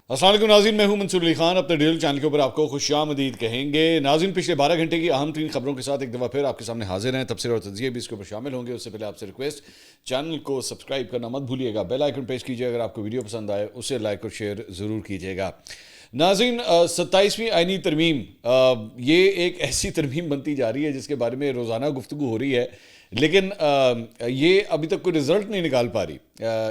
السلام علیکم ناظرین، میں ہوں منصور علی خان. اپنے ڈیل چینل کے اوپر آپ کو خوش آمدید کہیں گے. ناظرین، پچھلے 12 گھنٹے کی اہم ترین خبروں کے ساتھ ایک دفعہ پھر آپ کے سامنے حاضر ہیں. تبصرے اور تجزیے بھی اس کے اوپر شامل ہوں گے. اس سے پہلے آپ سے ریکویسٹ، چینل کو سبسکرائب کرنا مت بھولیے گا. بیل آئیکن پریس کیجیے. اگر آپ کو ویڈیو پسند آئے اسے لائک اور شیئر ضرور کیجیے گا. ناظرین، 27ویں آئینی ترمیم یہ ایک ایسی ترمیم بنتی جا رہی ہے جس کے بارے میں روزانہ گفتگو ہو رہی ہے، لیکن یہ ابھی تک کوئی رزلٹ نہیں نکال پا رہی.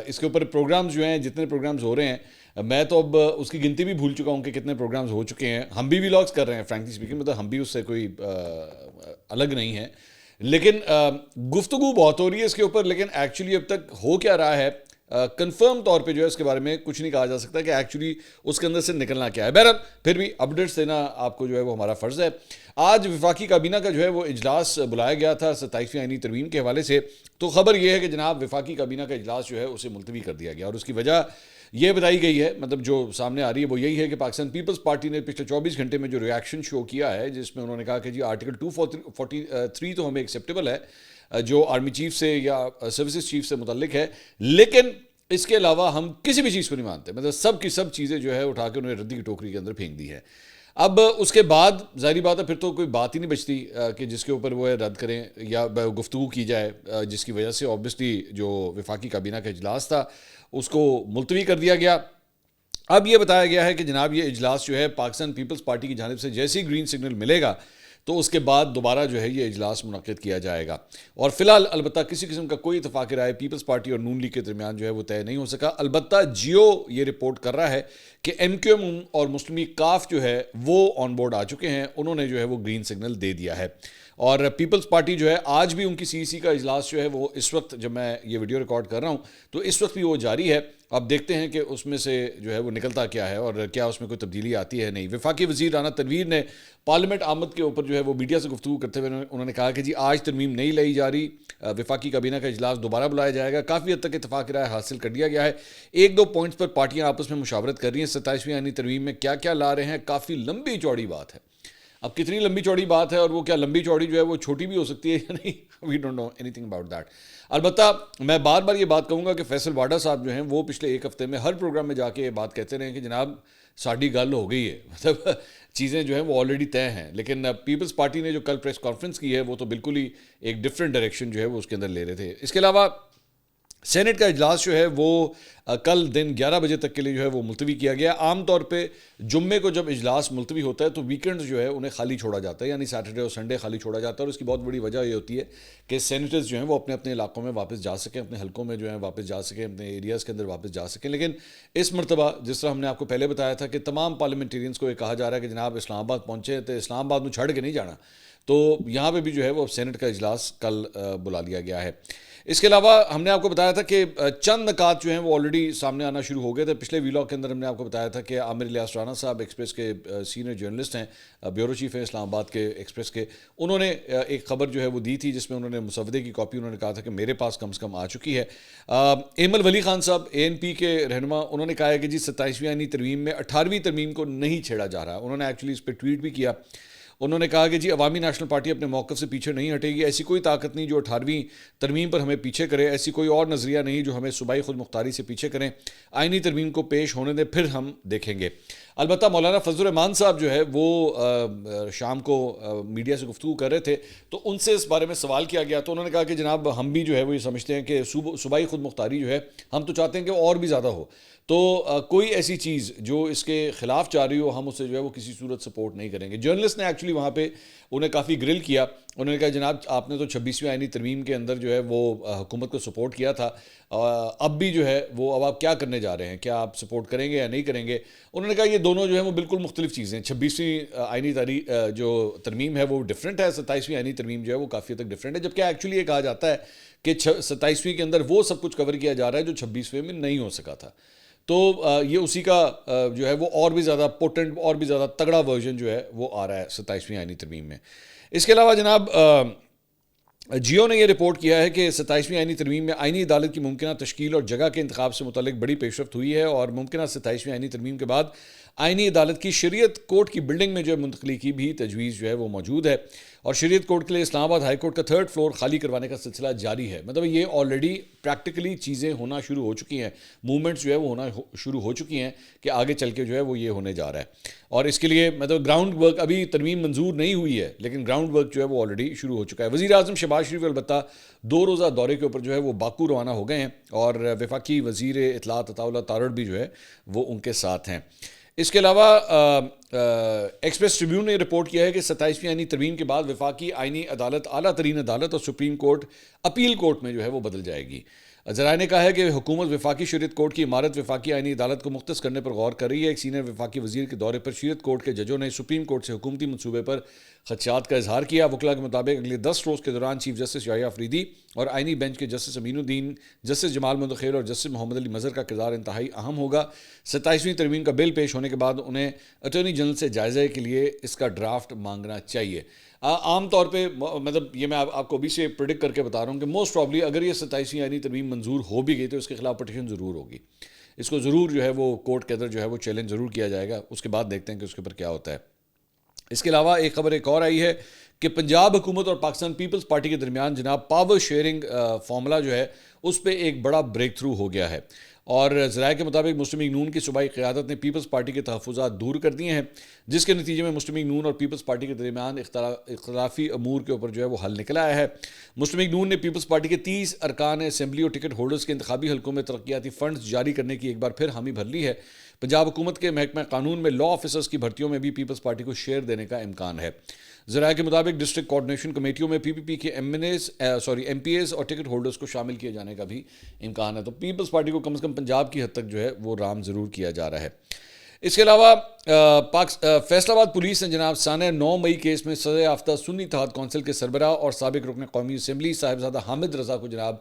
اس کے اوپر پروگرامز جو ہیں، جتنے پروگرامز ہو رہے ہیں، میں تو اب اس کی گنتی بھی بھول چکا ہوں کہ کتنے پروگرامز ہو چکے ہیں. ہم بھی ولاگس کر رہے ہیں، فرینکلی اسپیکنگ، مطلب ہم بھی اس سے کوئی الگ نہیں ہے. لیکن گفتگو بہت ہو رہی ہے اس کے اوپر، لیکن ایکچولی اب تک ہو کیا رہا ہے کنفرم طور پہ جو ہے اس کے بارے میں کچھ نہیں کہا جا سکتا کہ ایکچولی اس کے اندر سے نکلنا کیا ہے. بہرحال پھر بھی اپڈیٹس دینا آپ کو جو ہے وہ ہمارا فرض ہے. آج وفاقی کابینہ کا جو ہے وہ اجلاس بلایا گیا تھا 27ویں آئینی ترمیم کے حوالے سے. تو خبر یہ ہے کہ جناب وفاقی کابینہ کا اجلاس جو ہے اسے ملتوی کر دیا گیا، اور اس کی وجہ یہ بتائی گئی ہے، مطلب جو سامنے آ رہی ہے وہ یہی ہے کہ پاکستان پیپلز پارٹی نے پچھلے 24 گھنٹے میں جو ریاکشن شو کیا ہے، جس میں انہوں نے کہا کہ جی آرٹیکل 243 تو ہمیں ایکسیپٹیبل ہے جو آرمی چیف سے یا سروسز چیف سے متعلق ہے، لیکن اس کے علاوہ ہم کسی بھی چیز کو نہیں مانتے. مطلب سب کی سب چیزیں جو ہے اٹھا کے انہوں نے ردی کی ٹوکری کے اندر پھینک دی ہے. اب اس کے بعد ظاہری بات ہے پھر تو کوئی بات ہی نہیں بچتی کہ جس کے اوپر وہ رد کریں یا گفتگو کی جائے، جس کی وجہ سے آبویسلی جو وفاقی کابینہ کا اجلاس تھا اس کو ملتوی کر دیا گیا. اب یہ بتایا گیا ہے کہ جناب یہ اجلاس جو ہے پاکستان پیپلز پارٹی کی جانب سے جیسے ہی گرین سگنل ملے گا تو اس کے بعد دوبارہ جو ہے یہ اجلاس منعقد کیا جائے گا. اور فی الحال البتہ کسی قسم کا کوئی اتفاق رائے پیپلز پارٹی اور نون لیگ کے درمیان جو ہے وہ طے نہیں ہو سکا. البتہ جیو یہ رپورٹ کر رہا ہے کہ ایم کیو ایم اور مسلم لیگ کاف جو ہے وہ آن بورڈ آ چکے ہیں، انہوں نے جو ہے وہ گرین سگنل دے دیا ہے. اور پیپلز پارٹی جو ہے آج بھی ان کی سی سی کا اجلاس جو ہے وہ اس وقت جب میں یہ ویڈیو ریکارڈ کر رہا ہوں تو اس وقت بھی وہ جاری ہے. اب دیکھتے ہیں کہ اس میں سے جو ہے وہ نکلتا کیا ہے اور کیا اس میں کوئی تبدیلی آتی ہے نہیں. وفاقی وزیر رانا تنویر نے پارلیمنٹ آمد کے اوپر جو ہے وہ میڈیا سے گفتگو کرتے ہوئے انہوں نے کہا کہ جی آج ترمیم نہیں لائی جا رہی، وفاقی کابینہ کا اجلاس دوبارہ بلایا جائے گا. کافی حد تک اتفاق رائے حاصل کر لیا گیا ہے. ایک دو پوائنٹس پر پارٹیاں آپس میں مشاورت کر رہی ہیں. 27ویں آئینی ترمیم میں کیا کیا لا رہے ہیں، کافی لمبی چوڑی بات ہے. اب کتنی لمبی چوڑی بات ہے اور وہ کیا لمبی چوڑی جو ہے وہ چھوٹی بھی ہو سکتی ہے یا نہیں، we don't know anything about that. البتہ میں بار بار یہ بات کہوں گا کہ فیصل واڈا صاحب جو ہیں وہ پچھلے ایک ہفتے میں ہر پروگرام میں جا کے یہ بات کہتے رہے کہ جناب ساڑھی گل ہو گئی ہے، مطلب چیزیں جو ہیں وہ آلریڈی طے ہیں. لیکن پیپلز پارٹی نے جو کل پریس کانفرنس کی ہے وہ تو بالکل ہی ایک ڈفرینٹ ڈائریکشن جو ہے وہ اس کے اندر لے رہے تھے. اس کے علاوہ سینٹ کا اجلاس جو ہے وہ کل دن 11 بجے تک کے لیے جو ہے وہ ملتوی کیا گیا. عام طور پہ جمعے کو جب اجلاس ملتوی ہوتا ہے تو ویکینڈز جو ہے انہیں خالی چھوڑا جاتا ہے، یعنی سیٹرڈے اور سنڈے خالی چھوڑا جاتا ہے. اور اس کی بہت بڑی وجہ یہ ہوتی ہے کہ سینیٹرز جو ہیں وہ اپنے اپنے علاقوں میں واپس جا سکیں، اپنے حلقوں میں جو ہیں واپس جا سکیں، اپنے ایریاز کے اندر واپس جا سکیں. لیکن اس مرتبہ جس طرح ہم نے آپ کو پہلے بتایا تھا کہ تمام پارلیمنٹیرینز کو یہ کہا جا رہا ہے کہ جناب اسلام آباد پہنچے تو اسلام آباد میں چھڑ کے نہیں جانا، تو یہاں پہ بھی جو ہے وہ سینٹ کا اجلاس کل بلا لیا گیا ہے. اس کے علاوہ ہم نے آپ کو بتایا تھا کہ چند نکات جو ہیں وہ آلریڈی سامنے آنا شروع ہو گئے تھے. پچھلے ویلاگ کے اندر ہم نے آپ کو بتایا تھا کہ عامر الیاس رانا صاحب ایکسپریس کے سینئر جرنلسٹ ہیں، بیورو چیف ہیں اسلام آباد کے ایکسپریس کے. انہوں نے ایک خبر جو ہے وہ دی تھی جس میں انہوں نے مسودے کی کاپی انہوں نے کہا تھا کہ میرے پاس کم سے کم آ چکی ہے. ایمل ولی خان صاحب اے این پی کے رہنما، انہوں نے کہا ہے کہ جی 27ویں آئینی ترمیم میں 18ویں ترمیم کو نہیں چھیڑا جا رہا. انہوں نے ایکچولی اس پہ ٹویٹ بھی کیا. انہوں نے کہا کہ جی عوامی نیشنل پارٹی اپنے موقف سے پیچھے نہیں ہٹے گی. ایسی کوئی طاقت نہیں جو 18ویں ترمیم پر ہمیں پیچھے کرے، ایسی کوئی اور نظریہ نہیں جو ہمیں صوبائی خود مختاری سے پیچھے کریں. آئینی ترمیم کو پیش ہونے دیں، پھر ہم دیکھیں گے. البتہ مولانا فضل الرحمان صاحب جو ہے وہ شام کو میڈیا سے گفتگو کر رہے تھے تو ان سے اس بارے میں سوال کیا گیا تو انہوں نے کہا کہ جناب ہم بھی جو ہے وہ یہ سمجھتے ہیں کہ صوبائی خود مختاری جو ہے ہم تو چاہتے ہیں کہ اور بھی زیادہ ہو، تو کوئی ایسی چیز جو اس کے خلاف جا رہی ہو ہم اسے جو ہے وہ کسی صورت سپورٹ نہیں کریں گے. جرنلسٹ نے ایکچولی وہاں پہ انہیں کافی گرل کیا. انہوں نے کہا جناب آپ نے تو 26ویں آئینی ترمیم کے اندر جو ہے وہ حکومت کو سپورٹ کیا تھا، اب بھی جو ہے وہ اب آپ کیا کرنے جا رہے ہیں، کیا آپ سپورٹ کریں گے یا نہیں کریں گے. انہوں نے کہا یہ دونوں جو ہیں وہ بالکل مختلف چیزیں ہیں. 26ویں آئینی جو ترمیم ہے وہ ڈفرینٹ ہے، 27ویں آئینی ترمیم جو ہے وہ کافی حد تک ڈفرینٹ ہے. جبکہ ایکچولی یہ کہا جاتا ہے کہ 27ویں کے اندر وہ سب کچھ کور کیا جا رہا ہے جو 26ویں میں نہیں ہو سکا تھا. تو یہ اسی کا جو ہے وہ اور بھی زیادہ پوٹنٹ، اور بھی زیادہ تگڑا ورژن جو ہے وہ آ رہا ہے 27ویں آئینی ترمیم میں. اس کے علاوہ جناب جیو نے یہ رپورٹ کیا ہے کہ 27ویں آئینی ترمیم میں آئینی عدالت کی ممکنہ تشکیل اور جگہ کے انتخاب سے متعلق بڑی پیش رفت ہوئی ہے، اور ممکنہ 27ویں آئینی ترمیم کے بعد آئینی عدالت کی شریعت کورٹ کی بلڈنگ میں جو ہے منتقلی کی بھی تجویز جو ہے وہ موجود ہے. اور شریعت کورٹ کے لیے اسلام آباد ہائی کورٹ کا 3rd فلور خالی کروانے کا سلسلہ جاری ہے. مطلب یہ آلریڈی پریکٹیکلی چیزیں ہونا شروع ہو چکی ہیں, موومنٹس جو ہے وہ ہونا شروع ہو چکی ہیں کہ آگے چل کے جو ہے وہ یہ ہونے جا رہا ہے. اور اس کے لیے مطلب گراؤنڈ ورک, ابھی ترمیم منظور نہیں ہوئی ہے لیکن گراؤنڈ ورک جو ہے وہ آلریڈی شروع ہو چکا ہے. وزیر اعظم شہباز شریف البتہ 2 روزہ دورے کے اوپر جو ہے وہ باکو روانہ ہو گئے ہیں, اور وفاقی وزیر اطلاعات عطا اللہ تارڑ بھی جو ہے وہ ان کے ساتھ ہیں. اس کے علاوہ ایکسپریس ٹریبیون نے رپورٹ کیا ہے کہ 27ویں آئینی ترمیم کے بعد وفاقی آئینی عدالت اعلیٰ ترین عدالت اور سپریم کورٹ اپیل کورٹ میں جو ہے وہ بدل جائے گی. ذرائع نے کہا ہے کہ حکومت وفاقی شریعت کورٹ کی عمارت وفاقی آئینی عدالت کو مختص کرنے پر غور کر رہی ہے. ایک سینئر وفاقی وزیر کے دورے پر شریعت کورٹ کے ججوں نے سپریم کورٹ سے حکومتی منصوبے پر خدشات کا اظہار کیا. وکلاء کے مطابق اگلے 10 روز کے دوران چیف جسٹس یحییٰ افریدی اور آئینی بینچ کے جسٹس امین الدین, جسٹس جمال مدخیر اور جسٹس محمد علی مظہر کا کردار انتہائی اہم ہوگا. 27ویں ترمیم کا بل پیش ہونے کے بعد انہیں اٹارنی جنرل سے جائزے کے لیے اس کا ڈرافٹ مانگنا چاہیے. عام طور پہ مطلب یہ میں آپ کو ابھی سے پریڈکٹ کر کے بتا رہا ہوں کہ موسٹ پرابلی اگر یہ 27ویں آئینی ترمیم منظور ہو بھی گئی تو اس کے خلاف پٹیشن ضرور ہوگی. اس کو ضرور جو ہے وہ کورٹ کے اندر جو ہے وہ چیلنج ضرور کیا جائے گا. اس کے بعد دیکھتے ہیں کہ اس کے اوپر کیا ہوتا ہے. اس کے علاوہ ایک خبر ایک اور آئی ہے کہ پنجاب حکومت اور پاکستان پیپلز پارٹی کے درمیان جناب پاور شیئرنگ فارمولا جو ہے اس پہ ایک بڑا بریک تھرو ہو گیا ہے. اور ذرائع کے مطابق مسلم لیگ نون کی صوبائی قیادت نے پیپلز پارٹی کے تحفظات دور کر دیے ہیں, جس کے نتیجے میں مسلم لیگ نون اور پیپلز پارٹی کے درمیان اختلافی امور کے اوپر جو ہے وہ حل نکل آیا ہے. مسلم لیگ نون نے پیپلز پارٹی کے 30 ارکان اسمبلی اور ٹکٹ ہولڈرز کے انتخابی حلقوں میں ترقیاتی فنڈز جاری کرنے کی ایک بار پھر حامی بھر لی ہے. پنجاب حکومت کے محکمہ قانون میں لا آفیسرز کی بھرتیوں میں بھی پیپلز پارٹی کو شیئر دینے کا امکان ہے. ذرائع کے مطابق ڈسٹرکٹ کوآرڈینیشن کمیٹیوں میں پی پی پی کے ایم پی ایز اور ٹکٹ ہولڈرز کو شامل کیے جانے کا بھی امکان ہے. تو پیپلز پارٹی کو کم از کم پنجاب کی حد تک جو ہے وہ رام ضرور کیا جا رہا ہے. اس کے علاوہ فیصل آباد پولیس نے جناب سانحہ 9 مئی کیس میں سزا یافتہ سنی اتحاد کونسل کے سربراہ اور سابق رکن قومی اسمبلی صاحبزادہ حامد رضا کو جناب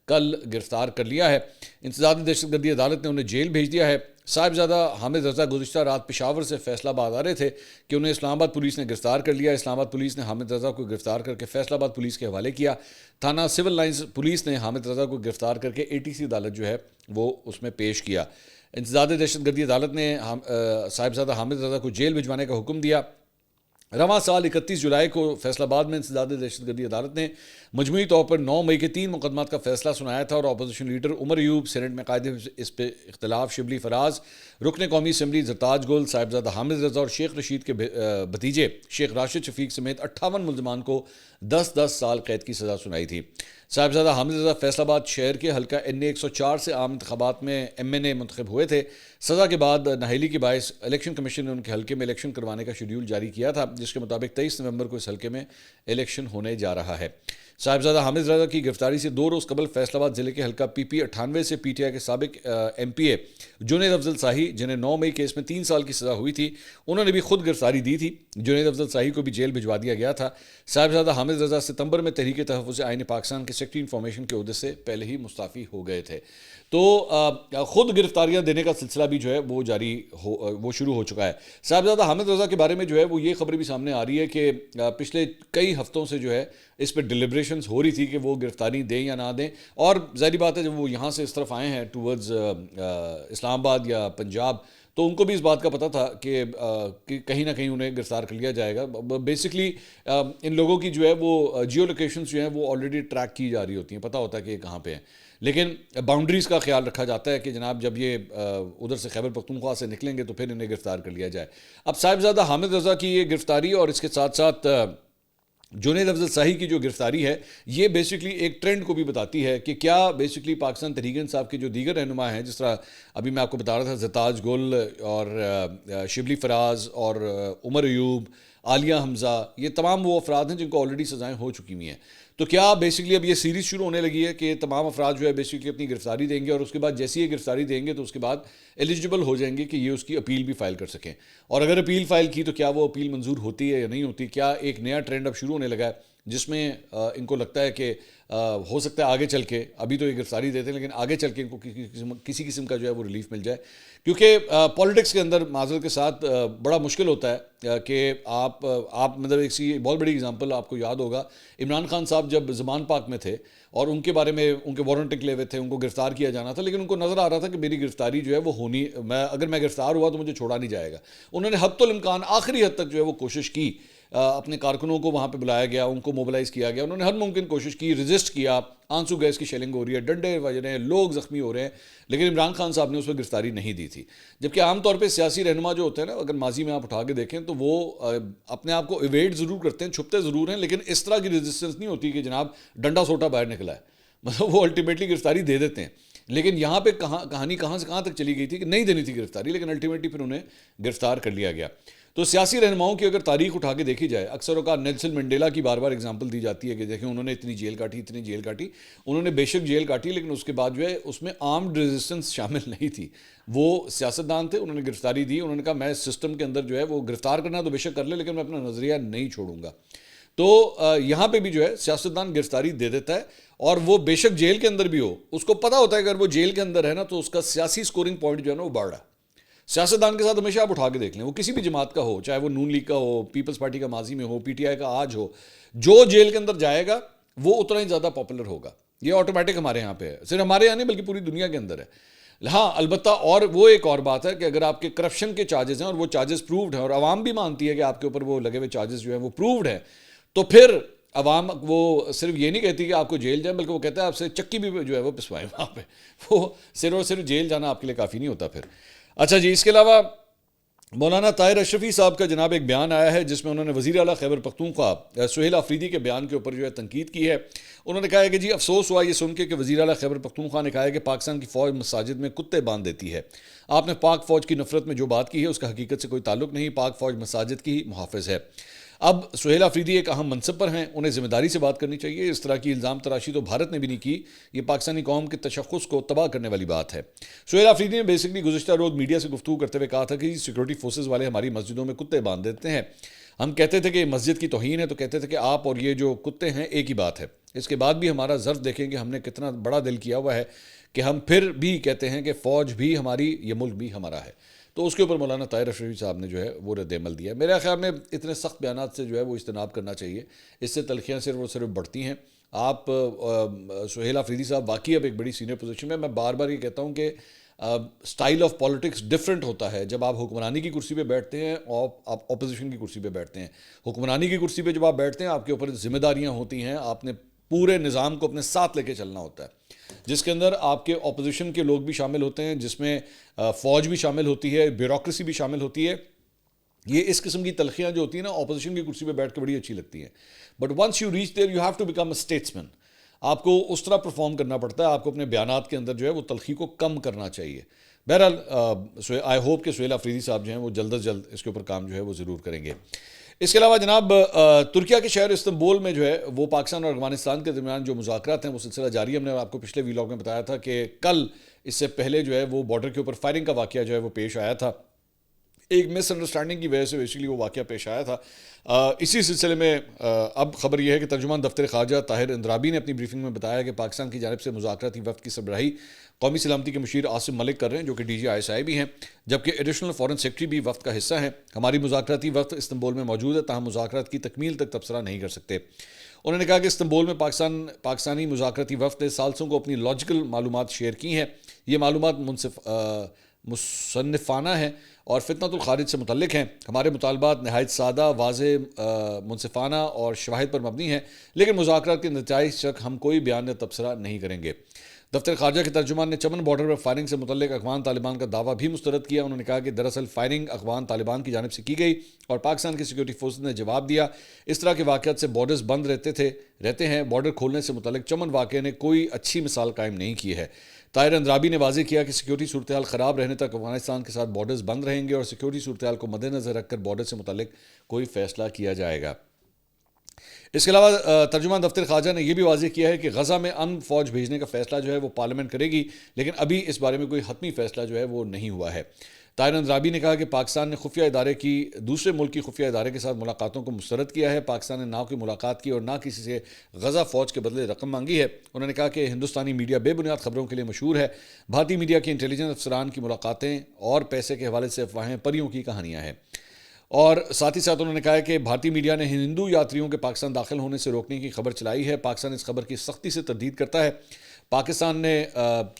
کل گرفتار کر لیا ہے. انسداد دہشت گردی عدالت نے انہیں جیل بھیج دیا ہے. صاحبزادہ حامد رضا گزشتہ رات پشاور سے فیصل آباد آ رہے تھے کہ انہیں اسلام آباد پولیس نے گرفتار کر لیا. اسلام آباد پولیس نے حامد رضا کو گرفتار کر کے فیصل آباد پولیس کے حوالے کیا. تھانہ سول لائنز پولیس نے حامد رضا کو گرفتار کر کے ATC عدالت جو ہے وہ اس میں پیش کیا. انسداد دہشت گردی عدالت نے صاحبزادہ حامد رضا کو جیل بھجوانے کا حکم دیا. رواں سال 31 جولائی کو فیصل آباد میں انسداد دہشت گردی عدالت نے مجموعی طور پر 9 مئی کے 3 مقدمات کا فیصلہ سنایا تھا, اور opposition leader Omar Ayub, Saint میں قائد اس پہ اختلاف شبلی فراز, رکن قومی اسمبلی زرتاج گل, صاحبزادہ حامد رضا اور شیخ رشید کے بھتیجے شیخ راشد شفیق سمیت 58 ملزمان کو 10 سال قید کی سزا سنائی تھی. صاحبزادہ حامد رضا فیصل آباد شہر کے حلقہ NA 104 سے عام انتخابات میں MNA منتخب ہوئے تھے. سزا کے بعد نااہلی کے باعث الیکشن کمیشن نے ان کے حلقے میں الیکشن کروانے کا شیڈیول جاری کیا تھا, جس کے مطابق 23 نومبر کو اس حلقے میں الیکشن ہونے جا رہا ہے. صاحبزادہ حامد رضا کی گرفتاری سے 2 روز قبل فیصل آباد ضلع کے حلقہ PP 98 سے PTI کے سابق MPA جنید افضل شاہی, جنہیں 9 مئی کیس میں 3 سال کی سزا ہوئی تھی, انہوں نے بھی خود گرفتاری دی تھی. جنید افضل شاہی کو بھی جیل بھجوا دیا گیا تھا. صاحبزادہ حامد رضا ستمبر میں تحریک تحفظ آئین پاکستان کے سیکرٹری انفارمیشن کے عہدے سے پہلے ہی مستعفی ہو گئے تھے. تو خود گرفتاریاں دینے کا سلسلہ بھی جو ہے وہ شروع ہو چکا ہے. صاحبزادہ حامد رضا کے بارے میں جو ہے وہ یہ خبر بھی سامنے آ رہی ہے کہ پچھلے کئی ہفتوں سے جو ہے اس پہ ڈیلیبریشنز ہو رہی تھی کہ وہ گرفتاری دیں یا نہ دیں, اور ظاہری بات ہے جب وہ یہاں سے اس طرف آئے ہیں ٹورڈز اسلام آباد یا پنجاب, تو ان کو بھی اس بات کا پتہ تھا کہ کہیں نہ کہیں انہیں گرفتار کر لیا جائے گا. بیسکلی ان لوگوں کی جو ہے وہ جیو لوکیشنز جو ہیں وہ آلریڈی ٹریک کی جا رہی ہوتی ہیں, پتہ ہوتا ہے کہ یہ کہاں پہ ہیں, لیکن باؤنڈریز کا خیال رکھا جاتا ہے کہ جناب جب یہ ادھر سے خیبر پختونخوا سے نکلیں گے تو پھر انہیں گرفتار کر لیا جائے. اب صاحبزادہ حامد رضا کی یہ گرفتاری اور اس کے ساتھ ساتھ جنید افضل شاہی کی جو گرفتاری ہے, یہ بیسکلی ایک ٹرینڈ کو بھی بتاتی ہے کہ کیا بیسکلی پاکستان تحریک انصاف کے جو دیگر رہنما ہیں, جس طرح ابھی میں آپ کو بتا رہا تھا زرتاج گل اور شبلی فراز اور عمر ایوب, عالیہ حمزہ, یہ تمام وہ افراد ہیں جن کو آلریڈی سزائیں ہو چکی ہوئی ہیں. تو کیا بیسکلی اب یہ سیریز شروع ہونے لگی ہے کہ تمام افراد جو ہے بیسکلی اپنی گرفتاری دیں گے, اور اس کے بعد جیسی یہ گرفتاری دیں گے تو اس کے بعد ایلیجیبل ہو جائیں گے کہ یہ اس کی اپیل بھی فائل کر سکیں, اور اگر اپیل فائل کی تو کیا وہ اپیل منظور ہوتی ہے یا نہیں ہوتی. کیا ایک نیا ٹرینڈ اب شروع ہونے لگا ہے جس میں ان کو لگتا ہے کہ ہو سکتا ہے آگے چل کے, ابھی تو یہ گرفتاری دیتے ہیں لیکن آگے چل کے ان کو کسی قسم کا جو ہے وہ ریلیف مل جائے, کیونکہ پالیٹکس کے اندر معذرت کے ساتھ بڑا مشکل ہوتا ہے کہ آپ مطلب ایک بہت بڑی اگزامپل آپ کو یاد ہوگا, عمران خان صاحب جب زمان پاک میں تھے اور ان کے بارے میں ان کے وارنٹ نکلے ہوئے تھے, ان کو گرفتار کیا جانا تھا, لیکن ان کو نظر آ رہا تھا کہ میری گرفتاری جو ہے وہ ہونی, اگر میں گرفتار ہوا تو مجھے چھوڑا نہیں جائے گا. انہوں نے حد الامکان آخری حد تک جو ہے وہ کوشش کی اپنے کارکنوں کو وہاں پہ بلایا گیا, ان کو موبلائز کیا گیا, انہوں نے ہر ممکن کوشش کی, ریزسٹ کیا, آنسو گیس کی شیلنگ ہو رہی ہے, ڈنڈے بج رہے ہیں, لوگ زخمی ہو رہے ہیں, لیکن عمران خان صاحب نے اس پہ گرفتاری نہیں دی تھی. جبکہ عام طور پہ سیاسی رہنما جو ہوتے ہیں نا, اگر ماضی میں آپ اٹھا کے دیکھیں تو وہ اپنے آپ کو ایویڈ ضرور کرتے ہیں, چھپتے ضرور ہیں, لیکن اس طرح کی ریزسٹنس نہیں ہوتی کہ جناب ڈنڈا سوٹا باہر نکلا ہے, مطلب وہ الٹیمیٹلی گرفتاری دے دیتے ہیں. لیکن یہاں پہ کہانی کہاں سے کہاں تک چلی گئی تھی کہ نہیں دینی تھی گرفتاری, لیکن الٹیمیٹلی پھر انہیں گرفتار کر لیا گیا. تو سیاسی رہنماؤں کی اگر تاریخ اٹھا کے دیکھی جائے, اکثر اوقات نیلسن منڈیلا کی بار بار اگزامپل دی جاتی ہے کہ دیکھیں انہوں نے اتنی جیل کاٹی, انہوں نے بے شک جیل کاٹی, لیکن اس کے بعد جو ہے اس میں آرمڈ ریزسٹنس شامل نہیں تھی. وہ سیاستدان تھے, انہوں نے گرفتاری دی, انہوں نے کہا میں سسٹم کے اندر جو ہے وہ گرفتار کرنا تو بے شک کر لے, لیکن میں اپنا نظریہ نہیں چھوڑوں گا. تو یہاں پہ بھی جو ہے سیاستدان گرفتاری دے دیتا ہے, اور وہ بے شک جیل کے اندر بھی ہو, اس کو پتہ ہوتا ہے کہ اگر وہ جیل کے اندر ہے نا تو اس کا سیاسی سکورنگ پوائنٹ جو ہے نا وہ بڑھ رہا ہے. سیاستدان کے ساتھ ہمیشہ آپ اٹھا کے دیکھ لیں, وہ کسی بھی جماعت کا ہو, چاہے وہ نون لیگ کا ہو, پیپلز پارٹی کا ماضی میں ہو, پی ٹی آئی کا آج ہو, جو جیل کے اندر جائے گا وہ اتنا ہی زیادہ پاپولر ہوگا. یہ آٹومیٹک ہمارے یہاں پہ ہے, صرف ہمارے یہاں نہیں بلکہ پوری دنیا کے اندر ہے. ہاں البتہ اور وہ ایک اور بات ہے کہ اگر آپ کے کرپشن کے چارجز ہیں اور وہ چارجز پرووڈ ہیں, اور عوام بھی مانتی ہے کہ آپ کے اوپر وہ لگے ہوئے چارجز جو ہیں وہ پرووڈ ہیں, تو پھر عوام وہ صرف یہ نہیں کہتی کہ آپ کو جیل جائیں, بلکہ وہ کہتا ہے آپ سے چکی بھی جو ہے وہ پسوائیں وہاں پہ. وہ صرف اور صرف جیل جانا آپ کے لیے کافی نہیں ہوتا پھر. اچھا جی, اس کے علاوہ مولانا طاہر اشرفی صاحب کا جناب ایک بیان آیا ہے جس میں انہوں نے وزیر اعلیٰ خیبر پختونخوا سہیل آفریدی کے بیان کے اوپر جو ہے تنقید کی ہے. انہوں نے کہا ہے کہ جی افسوس ہوا یہ سن کے کہ وزیر اعلیٰ خیبر پختونخوا نے کہا ہے کہ پاکستان کی فوج مساجد میں کتے باندھ دیتی ہے. آپ نے پاک فوج کی نفرت میں جو بات کی ہے اس کا حقیقت سے کوئی تعلق نہیں, پاک فوج مساجد کی محافظ ہے. اب سہیل آفریدی ایک اہم منصب پر ہیں, انہیں ذمہ داری سے بات کرنی چاہیے. اس طرح کی الزام تراشی تو بھارت نے بھی نہیں کی, یہ پاکستانی قوم کے تشخص کو تباہ کرنے والی بات ہے. سہیل آفریدی نے بیسکلی گزشتہ روز میڈیا سے گفتگو کرتے ہوئے کہا تھا کہ سیکورٹی فورسز والے ہماری مسجدوں میں کتے باندھ دیتے ہیں. ہم کہتے تھے کہ مسجد کی توہین ہے, تو کہتے تھے کہ آپ اور یہ جو کتے ہیں ایک ہی بات ہے. اس کے بعد بھی ہمارا ظرف دیکھیں کہ ہم نے کتنا بڑا دل کیا ہوا ہے کہ ہم پھر بھی کہتے ہیں کہ فوج بھی ہماری, یہ ملک بھی ہمارا ہے. تو اس کے اوپر مولانا طاہر اشرفی صاحب نے جو ہے وہ رد عمل دیا. میرے خیال میں اتنے سخت بیانات سے جو ہے وہ اجتناب کرنا چاہیے, اس سے تلخیاں صرف اور صرف بڑھتی ہیں. آپ سہیل آفریدی صاحب واقعی اب ایک بڑی سینئر پوزیشن میں, میں بار بار یہ کہتا ہوں کہ سٹائل آف پالیٹکس ڈفرینٹ ہوتا ہے جب آپ حکمرانی کی کرسی پہ بیٹھتے ہیں اور آپ اپوزیشن کی کرسی پہ بیٹھتے ہیں. حکمرانی کی کرسی پہ جب آپ بیٹھتے ہیں آپ کے اوپر ذمہ داریاں ہوتی ہیں, آپ نے پورے نظام کو اپنے ساتھ لے کے چلنا ہوتا ہے, جس کے اندر آپ کے اپوزیشن کے لوگ بھی شامل ہوتے ہیں, جس میں فوج بھی شامل ہوتی ہے, بیوروکریسی بھی شامل ہوتی ہے. یہ اس قسم کی تلخیاں جو ہوتی ہیں نا اپوزیشن کی کرسی پہ بیٹھ کے بڑی اچھی لگتی ہیں, but once you reach there you have to become a statesman. آپ کو اس طرح پرفارم کرنا پڑتا ہے, آپ کو اپنے بیانات کے اندر جو ہے وہ تلخی کو کم کرنا چاہیے. بہرحال آئی ہوپ کہ سہیل آفریدی صاحب جو ہیں وہ جلد از جلد اس کے اوپر کام جو ہے وہ ضرور کریں گے. اس کے علاوہ جناب ترکیہ کے شہر استنبول میں جو ہے وہ پاکستان اور افغانستان کے درمیان جو مذاکرات ہیں وہ سلسلہ جاری ہے. ہم نے آپ کو پچھلے ویلاگ میں بتایا تھا کہ کل اس سے پہلے جو ہے وہ بارڈر کے اوپر فائرنگ کا واقعہ جو ہے وہ پیش آیا تھا, ایک مس انڈرسٹینڈنگ کی وجہ سے بیسیکلی وہ واقعہ پیش آیا تھا. اسی سلسلے میں اب خبر یہ ہے کہ ترجمان دفتر خارجہ طاہر اندرابی نے اپنی بریفنگ میں بتایا کہ پاکستان کی جانب سے مذاکراتی وفد کی سربراہی قومی سلامتی کے مشیر عاصم ملک کر رہے ہیں, جو کہ D G I S I بھی ہیں, جبکہ ایڈیشنل فارن سیکرٹری بھی وفد کا حصہ ہیں. ہماری مذاکراتی وفد استنبول میں موجود ہے, تاہم مذاکرات کی تکمیل تک تبصرہ نہیں کر سکتے. انہوں نے کہا کہ استنبول میں پاکستانی مذاکراتی وفد نے ثالثوں کو اپنی لاجیکل معلومات شیئر کی ہیں. یہ معلومات مصنفانہ ہیں اور فتنۃ الخارج سے متعلق ہیں. ہمارے مطالبات نہایت سادہ, واضح, منصفانہ اور شواہد پر مبنی ہیں, لیکن مذاکرات کے نتائج تک ہم کوئی بیان یا تبصرہ نہیں کریں گے. دفتر خارجہ کے ترجمان نے چمن بارڈر پر فائرنگ سے متعلق افغان طالبان کا دعویٰ بھی مسترد کیا. انہوں نے کہا کہ دراصل فائرنگ افغان طالبان کی جانب سے کی گئی اور پاکستان کی سیکورٹی فورسز نے جواب دیا. اس طرح کے واقعات سے بارڈرز بند رہتے ہیں. بارڈر کھولنے سے متعلق چمن واقعے نے کوئی اچھی مثال قائم نہیں کی ہے. طاہر اندرابی نے واضح کیا کہ سیکورٹی صورتحال خراب رہنے تک افغانستان کے ساتھ بارڈرز بند رہیں گے اور سیکورٹی صورتحال کو مد نظر رکھ کر بارڈر سے متعلق کوئی فیصلہ کیا جائے گا. اس کے علاوہ ترجمان دفتر خارجہ نے یہ بھی واضح کیا ہے کہ غزہ میں فوج بھیجنے کا فیصلہ جو ہے وہ پارلیمنٹ کرے گی, لیکن ابھی اس بارے میں کوئی حتمی فیصلہ جو ہے وہ نہیں ہوا ہے. طاہر اندرابی نے کہا کہ پاکستان نے خفیہ ادارے کی دوسرے ملک کی خفیہ ادارے کے ساتھ ملاقاتوں کو مسترد کیا ہے. پاکستان نے نہ کوئی ملاقات کی اور نہ کسی سے غزہ فوج کے بدلے رقم مانگی ہے. انہوں نے کہا کہ ہندوستانی میڈیا بے بنیاد خبروں کے لیے مشہور ہے. بھارتی میڈیا کی انٹیلیجنس افسران کی ملاقاتیں اور پیسے کے حوالے سے افواہیں پریوں کی کہانیاں ہیں. اور ساتھ ہی ساتھ انہوں نے کہا ہے کہ بھارتی میڈیا نے ہندو یاتریوں کے پاکستان داخل ہونے سے روکنے کی خبر چلائی ہے. پاکستان اس خبر کی سختی سے تردید کرتا ہے. پاکستان نے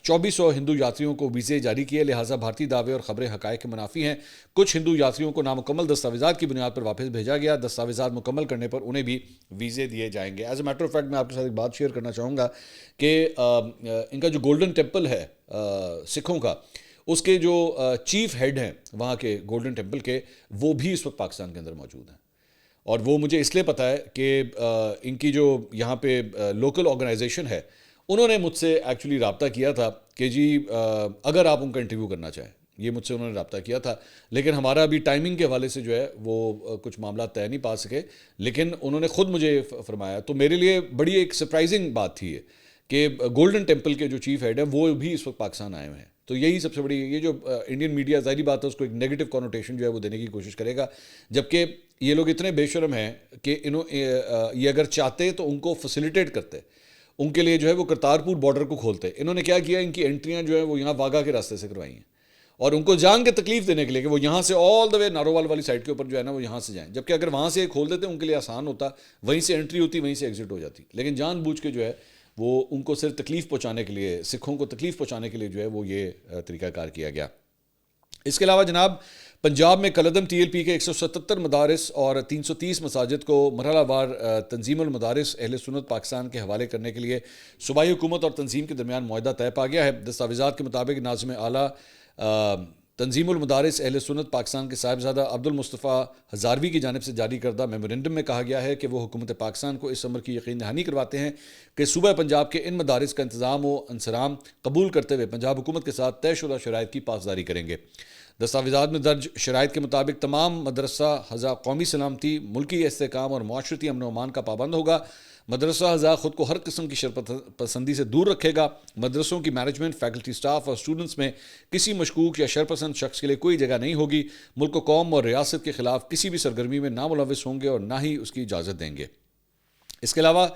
2400 ہندو یاتریوں کو ویزے جاری کیے، لہٰذا بھارتی دعوے اور خبریں حقائق کے منافی ہیں۔ کچھ ہندو یاتریوں کو نامکمل دستاویزات کی بنیاد پر واپس بھیجا گیا، دستاویزات مکمل کرنے پر انہیں بھی ویزے دیے جائیں گے۔ As a matter of fact میں آپ کے ساتھ ایک بات شیئر کرنا چاہوں گا کہ ان کا جو گولڈن ٹیمپل ہے سکھوں کا، اس کے جو چیف ہیڈ ہیں وہاں کے گولڈن ٹیمپل کے، وہ بھی اس وقت پاکستان کے اندر موجود ہیں، اور وہ مجھے اس لیے پتہ ہے کہ ان کی جو یہاں پہ لوکل آرگنائزیشن ہے، انہوں نے مجھ سے ایکچولی رابطہ کیا تھا کہ جی اگر آپ ان کا انٹرویو کرنا چاہیں، یہ مجھ سے انہوں نے رابطہ کیا تھا، لیکن ہمارا ابھی ٹائمنگ کے حوالے سے جو ہے وہ کچھ معاملات طے نہیں پا سکے، لیکن انہوں نے خود مجھے فرمایا، تو میرے لیے بڑی ایک سرپرائزنگ بات تھی یہ کہ گولڈن ٹیمپل کے جو چیف ہیڈ ہیں وہ بھی اس وقت پاکستان آئے ہوئے ہیں۔ تو یہی سب سے بڑی، یہ جو انڈین میڈیا ظاہری بات ہے اس کو ایک نیگیٹو کونوٹیشن جو ہے وہ دینے کی کوشش کرے گا، جبکہ یہ لوگ اتنے بے شرم ہیں کہ یہ اگر چاہتے تو ان کو فیسیلیٹیٹ کرتے، ان کے لیے جو ہے وہ کرتارپور بارڈر کو کھولتے۔ انہوں نے کیا کیا، ان کی انٹریاں جو ہیں وہ یہاں واگا کے راستے سے کروائی ہیں، اور ان کو جان کے تکلیف دینے کے لیے کہ وہ یہاں سے آل دا وے نارووال والی سائڈ کے اوپر جو ہے نا وہ یہاں سے جائیں، جبکہ اگر وہاں سے کھول دیتے ان کے لیے آسان ہوتا، وہیں سے انٹری ہوتی، وہیں سے ایگزٹ ہو جاتی، لیکن جان بوجھ کے جو ہے وہ ان کو صرف تکلیف پہنچانے کے لیے، سکھوں کو تکلیف پہنچانے کے لیے جو ہے وہ یہ طریقہ کار کیا گیا۔ اس کے علاوہ جناب پنجاب میں کالعدم ٹی ایل پی کے 177 مدارس اور 330 مساجد کو مرحلہ وار تنظیم المدارس اہل سنت پاکستان کے حوالے کرنے کے لیے صوبائی حکومت اور تنظیم کے درمیان معاہدہ طے پا گیا ہے۔ دستاویزات کے مطابق ناظم اعلیٰ تنظیم المدارس اہل سنت پاکستان کے صاحبزادہ عبد المصطفیٰ ہزاروی کی جانب سے جاری کردہ میمورنڈم میں کہا گیا ہے کہ وہ حکومت پاکستان کو اس امر کی یقین دہانی کرواتے ہیں کہ صوبہ پنجاب کے ان مدارس کا انتظام و انصرام قبول کرتے ہوئے پنجاب حکومت کے ساتھ طے شدہ شرائط کی پاسداری کریں گے۔ دستاویزات میں درج شرائط کے مطابق تمام مدرسہ حضا قومی سلامتی، ملکی استحکام اور معاشرتی امن و امان کا پابند ہوگا۔ مدرسہ حضا خود کو ہر قسم کی شرپت پسندی سے دور رکھے گا۔ مدرسوں کی مینجمنٹ، فیکلٹی، سٹاف اور اسٹوڈنٹس میں کسی مشکوک یا شرپسند شخص کے لیے کوئی جگہ نہیں ہوگی۔ ملک و قوم اور ریاست کے خلاف کسی بھی سرگرمی میں نہ ملوث ہوں گے اور نہ ہی اس کی اجازت دیں گے۔ اس کے علاوہ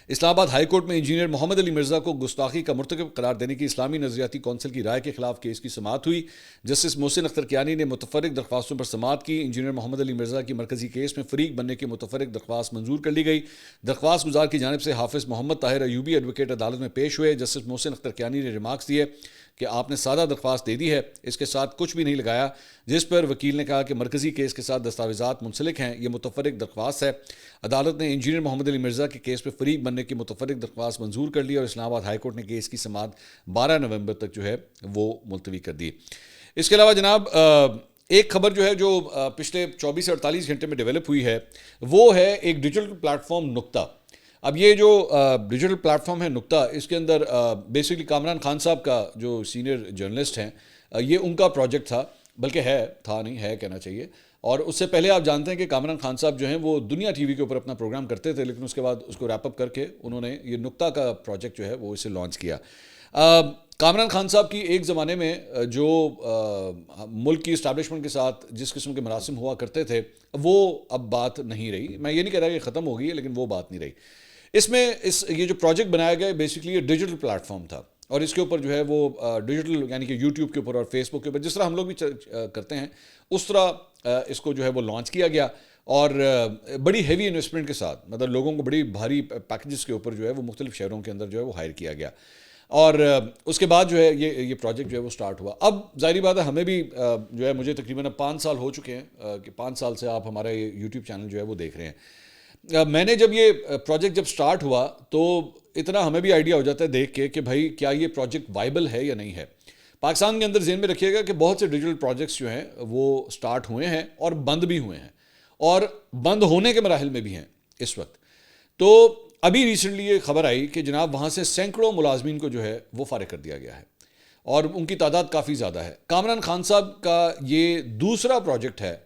اسلام آباد ہائی کورٹ میں انجینئر محمد علی مرزا کو گستاخی کا مرتکب قرار دینے کی اسلامی نظریاتی کونسل کی رائے کے خلاف کیس کی سماعت ہوئی۔ جسٹس محسن اختر کیانی نے متفرق درخواستوں پر سماعت کی۔ انجینئر محمد علی مرزا کی مرکزی کیس میں فریق بننے کی متفرق درخواست منظور کر لی گئی۔ درخواست گزار کی جانب سے حافظ محمد طاہر ایوبی ایڈوکیٹ عدالت میں پیش ہوئے۔ جسٹس محسن اختر کیانی نے ریمارکس دیے کہ آپ نے سادہ درخواست دے دی ہے، اس کے ساتھ کچھ بھی نہیں لگایا، جس پر وکیل نے کہا کہ مرکزی کیس کے ساتھ دستاویزات منسلک ہیں، یہ متفرق درخواست ہے۔ عدالت نے انجینئر محمد علی مرزا کے کیس میں فریق بننے کی متفرق درخواست منظور کر لی اور اسلام آباد ہائی کورٹ نے کیس کی سماعت 12 نومبر تک جو ہے وہ ملتوی کر دی۔ اس کے علاوہ جناب ایک خبر جو ہے جو پچھلے 24 سے 48 گھنٹے میں ڈیولپ ہوئی ہے، وہ ہے ایک ڈیجیٹل پلیٹ فارم نقطہ۔ اب یہ جو ڈیجیٹل پلیٹ فارم ہے نقطہ، اس کے اندر بیسکلی کامران خان صاحب کا جو سینئر جرنلسٹ ہیں، یہ ان کا پروجیکٹ تھا، بلکہ ہے کہنا چاہیے، اور اس سے پہلے آپ جانتے ہیں کہ کامران خان صاحب جو ہیں وہ دنیا ٹی وی کے اوپر اپنا پروگرام کرتے تھے، لیکن اس کے بعد اس کو ریپ اپ کر کے انہوں نے یہ نقطہ کا پروجیکٹ جو ہے وہ اسے لانچ کیا۔ کامران خان صاحب کی ایک زمانے میں جو ملک کی اسٹیبلشمنٹ کے ساتھ جس قسم کے مراسم ہوا کرتے تھے، وہ اب بات نہیں رہی۔ میں یہ نہیں کہہ رہا کہ ختم ہو گئی ہے، لیکن وہ بات نہیں رہی۔ اس میں یہ جو پروجیکٹ بنایا گیا ہے بیسکلی یہ ڈیجیٹل پلیٹ فارم تھا، اور اس کے اوپر جو ہے وہ ڈیجیٹل یعنی کہ یوٹیوب کے اوپر اور فیس بک کے اوپر جس طرح ہم لوگ بھی کرتے ہیں اس طرح اس کو جو ہے وہ لانچ کیا گیا، اور بڑی ہیوی انویسٹمنٹ کے ساتھ، مطلب لوگوں کو بڑی بھاری پیکیجز کے اوپر جو ہے وہ مختلف شہروں کے اندر جو ہے وہ ہائر کیا گیا، اور اس کے بعد جو ہے یہ پروجیکٹ جو ہے وہ سٹارٹ ہوا۔ اب ظاہری بات ہے ہمیں بھی جو ہے مجھے تقریباً 5 سال ہو چکے ہیں کہ 5 سال سے آپ ہمارا یہ یوٹیوب چینل جو ہے وہ دیکھ رہے ہیں۔ میں نے جب یہ پروجیکٹ جب سٹارٹ ہوا تو اتنا ہمیں بھی آئیڈیا ہو جاتا ہے دیکھ کے کہ بھائی کیا یہ پروجیکٹ وائبل ہے یا نہیں ہے۔ پاکستان کے اندر ذہن میں رکھیے گا کہ بہت سے ڈیجیٹل پروجیکٹس جو ہیں وہ سٹارٹ ہوئے ہیں اور بند بھی ہوئے ہیں، اور بند ہونے کے مراحل میں بھی ہیں اس وقت۔ تو ابھی ریسنٹلی یہ خبر آئی کہ جناب وہاں سے سینکڑوں ملازمین کو جو ہے وہ فارغ کر دیا گیا ہے، اور ان کی تعداد کافی زیادہ ہے۔ کامران خان صاحب کا یہ دوسرا پروجیکٹ ہے،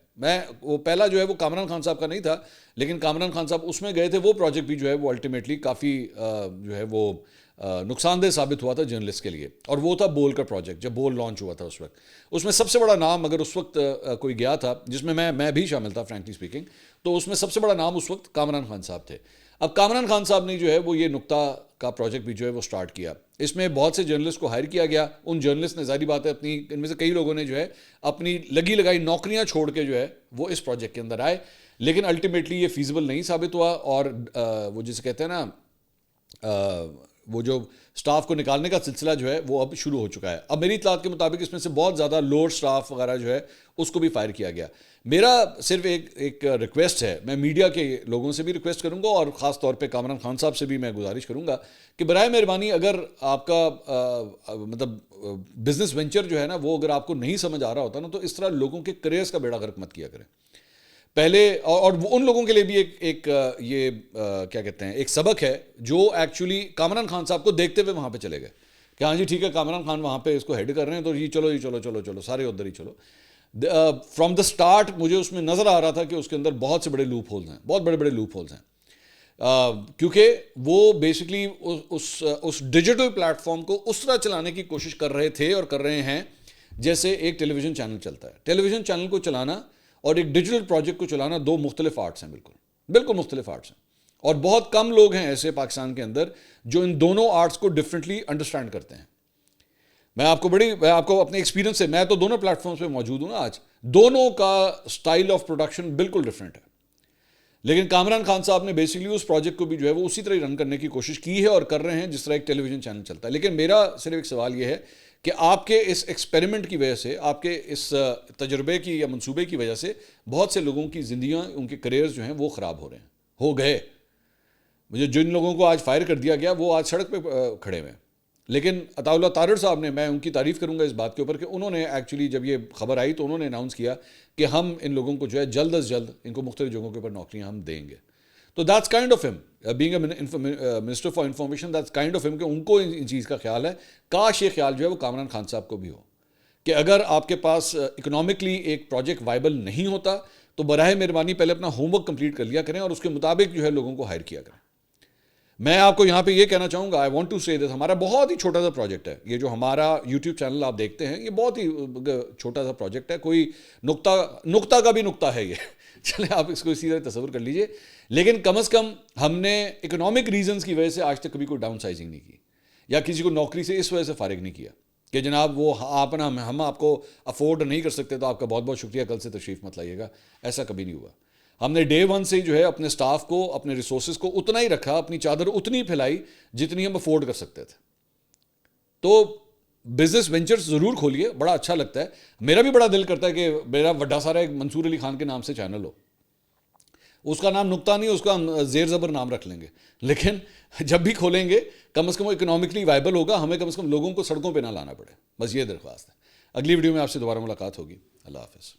وہ پہلا جو ہے وہ کامران خان صاحب کا نہیں تھا، لیکن کامران خان صاحب اس میں گئے تھے، وہ پروجیکٹ بھی جو ہے وہ الٹیمیٹلی کافی جو ہے وہ نقصان دہ ثابت ہوا تھا جرنلسٹ کے لیے، اور وہ تھا بول کا پروجیکٹ۔ جب بول لانچ ہوا تھا اس وقت اس میں سب سے بڑا نام اگر اس وقت کوئی گیا تھا، جس میں میں بھی شامل تھا فرینکلی اسپیکنگ، تو اس میں سب سے بڑا نام اس وقت کامران خان صاحب تھے۔ اب کامران خان صاحب نے جو ہے وہ یہ نقطہ کا پروجیکٹ بھی جو ہے وہ سٹارٹ کیا۔ اس میں بہت سے جرنلسٹ کو ہائر کیا گیا۔ ان جرنلسٹ نے ظاہری بات ہے اپنی، ان میں سے کئی لوگوں نے جو ہے اپنی لگی لگائی نوکریاں چھوڑ کے جو ہے وہ اس پروجیکٹ کے اندر آئے، لیکن الٹیمیٹلی یہ فیزیبل نہیں ثابت ہوا، اور وہ جسے کہتے ہیں نا وہ جو سٹاف کو نکالنے کا سلسلہ جو ہے وہ اب شروع ہو چکا ہے. اب میری اطلاعات کے مطابق اس میں سے بہت زیادہ لوور سٹاف وغیرہ جو ہے اس کو بھی فائر کیا گیا. میرا صرف ایک ریکویسٹ ہے, میں میڈیا کے لوگوں سے بھی ریکویسٹ کروں گا اور خاص طور پہ کامران خان صاحب سے بھی میں گزارش کروں گا کہ برائے مہربانی اگر آپ کا مطلب بزنس وینچر جو ہے نا وہ اگر آپ کو نہیں سمجھ آ رہا ہوتا نا تو اس طرح لوگوں کے کریئرز کا بیڑا غرق مت کیا کریں. پہلے اور ان لوگوں کے لیے بھی ایک یہ کیا کہتے ہیں ایک سبق ہے جو ایکچولی کامران خان صاحب کو دیکھتے ہوئے وہاں پہ چلے گئے کہ ہاں جی ٹھیک ہے کامران خان وہاں پہ اس کو ہیڈ کر رہے ہیں تو چلو سارے ادھر ہی چلو. فرام دا اسٹارٹ مجھے اس میں نظر آ رہا تھا کہ اس کے اندر بہت سے بڑے لوپ ہولز ہیں, بہت بڑے لوپ ہولز ہیں, کیونکہ وہ بیسکلی اس ڈیجیٹل پلیٹ فارم کو اس طرح چلانے کی کوشش کر رہے تھے اور کر رہے ہیں جیسے ایک ٹیلی ویژن چینل چلتا ہے. ٹیلی ویژن چینل کو چلانا اور ایک ڈیجیٹل پروجیکٹ کو چلانا دو مختلف آرٹس ہیں, بالکل مختلف آرٹس ہیں, اور بہت کم لوگ ہیں ایسے پاکستان کے اندر جو ان دونوں آرٹس کو ڈفرینٹلی انڈرسٹینڈ کرتے ہیں. میں آپ کو اپنے ایکسپیرینس سے, میں تو دونوں پلیٹ فارمز پہ موجود ہوں نا آج, دونوں کا سٹائل آف پروڈکشن بالکل ڈفرینٹ ہے. لیکن کامران خان صاحب نے بیسکلی اس پروجیکٹ کو بھی جو ہے وہ اسی طرح رن کرنے کی کوشش کی ہے اور کر رہے ہیں جس طرح ایک ٹیلی ویژن چینل چلتا ہے. لیکن میرا صرف ایک سوال یہ ہے کہ آپ کے اس ایکسپیریمنٹ کی وجہ سے, آپ کے اس تجربے کی یا منصوبے کی وجہ سے بہت سے لوگوں کی زندگیاں, ان کے کریئرز جو ہیں وہ خراب ہو گئے. مجھے جن لوگوں کو آج فائر کر دیا گیا وہ آج سڑک پہ کھڑے ہوئے ہیں. لیکن عطا اللہ طارڑ صاحب نے, میں ان کی تعریف کروں گا اس بات کے اوپر کہ انہوں نے ایکچولی جب یہ خبر آئی تو انہوں نے اناؤنس کیا کہ ہم ان لوگوں کو جو ہے جلد از جلد ان کو مختلف جگہوں کے اوپر نوکریاں ہم دیں گے. تو دیٹس کائنڈ آف ہم being a minister for information, that's kind of ہم کہ ان کو ان چیز کا خیال ہے. کاش یہ خیال جو ہے وہ کامران خان صاحب کو بھی ہو کہ اگر آپ کے پاس اکنامکلی ایک پروجیکٹ وائبل نہیں ہوتا تو براہ مہربانی پہلے اپنا ہوم ورک کمپلیٹ کر لیا کریں اور اس کے مطابق جو ہے لوگوں کو ہائر کیا کریں. میں آپ کو یہاں پہ یہ کہنا چاہوں گا, آئی وانٹ ٹو سے دس, ہمارا بہت ہی چھوٹا سا پروجیکٹ ہے یہ جو ہمارا یوٹیوب چینل آپ دیکھتے ہیں, یہ بہت ہی چھوٹا سا پروجیکٹ ہے, کوئی نقطہ کا بھی نقطہ ہے یہ, چلے آپ اس کو اسی طرح تصور کر لیجئے. لیکن کم از کم ہم نے اکنامک ریزنز کی وجہ سے آج تک کبھی کوئی ڈاؤن سائزنگ نہیں کی یا کسی کو نوکری سے اس وجہ سے فارغ نہیں کیا کہ جناب وہ ہم آپ کو افورڈ نہیں کر سکتے تو آپ کا بہت شکریہ, کل سے تشریف مت لائیے گا. ایسا کبھی نہیں ہوا. ہم نے ڈے ون سے جو ہے اپنے سٹاف کو, اپنے ریسورسز کو اتنا ہی رکھا, اپنی چادر اتنی پھیلائی جتنی ہم افورڈ کر سکتے تھے. تو بزنس وینچرز ضرور کھولیے, بڑا اچھا لگتا ہے. میرا بھی بڑا دل کرتا ہے کہ میرا وڈا سارا ایک منصور علی خان کے نام سے چینل ہو, اس کا نام نقطہ نہیں, اس کا ہم زیر زبر نام رکھ لیں گے. لیکن جب بھی کھولیں گے کم از کم وہ اکنامکلی وائبل ہوگا, ہمیں کم از کم لوگوں کو سڑکوں پہ نہ لانا پڑے. بس یہ درخواست ہے. اگلی ویڈیو میں آپ سے دوبارہ ملاقات ہوگی. اللہ حافظ.